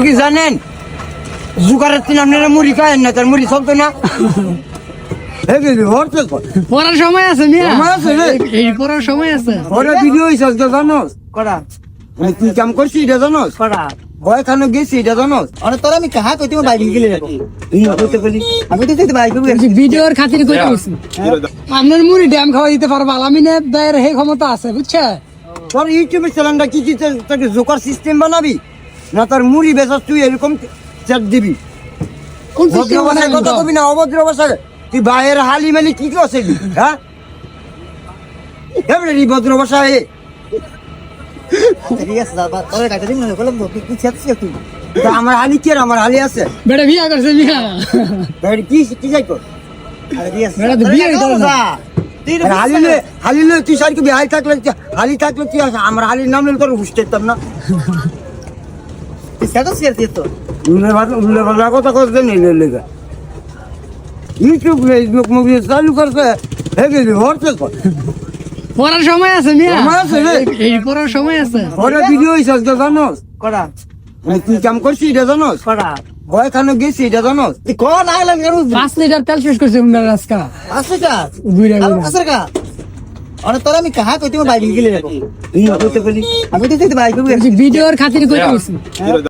কি জানেন জুগারের তিন আপনারা মুড়ি খায়েন না, তার মুড়ি চলতো না। পড়ার সময় আছে মিয়া, সময় আছে রে। এই পড়ার সময় আছে। ওরা ভিডিও হয়েছে জানোস করা, আমি তুই কাম করছি এটা জানোস করা, ভয় খানো গেছি এটা জানোস। অনেক তোর আমি কাহা কই তুমি বাইক গেলে আমি তো বাইক ভিডিওর খাতির করে কইছি আপনার মুড়ি ড্যাম খাওয়া দিতে পারবো, আলামিনের দায়ের সেই ক্ষমতা আছে বুঝছে। তোর ইউটিউবের চ্যানেলটা কি কি তোকে জোকার সিস্টেম বানাবি না তোর মুড়ি বেচাস তুই এরকম চ্যাট দিবি? কোন ভদ্র সিস্টেম ভাষায় কথা কবি না অভদ্র ভাষায়, তুই বাইরের হালি মালি কি করছিলি? হ্যাঁ এবারে ভদ্র ভাষায় ঠিক আছে দাদা তোর কাটা দিন না বললাম কি কি ছেড়ছিস তুই তা আমার হালি কি আর আমার হালি আছে? বেটা বিয়া করছে মিয়া, তাহলে কি কি যাই কর? আরে ঠিক আছে বেটা তো বিয়ে করে না। আর হালি লে তুই সার কি হালি থাকলে তুই আসে আমার হালির নাম নিলে তোর হুস্তে দিতাম না। তুই সেটা ছেড়ছিস তো উল্লে ভালো কথা করতে নেই লেগে ইউটিউব ফেসবুক মুভি চালু করছে হেগে হরতে কর। পড়ার সময় আছে মিয়া, সময় আছে রে। এই পড়ার সময় আছে। ওরা ভিডিও হয়েছে জানোস করা আমি তুই কাম করছি এটা জানোস করা ভয় খানো গেছি এটা জানোস। তুই কোন আইলাম কেন 5 লিটার তেল শেষ করছে উনার আজকা আসছে কা বুইরা আসছে কা অনেক তোর আমি কাহা কই তুমি বাইক গেলে তুই হতে বলি আমি তো বাইক ভিডিওর খাতির করে কইছি।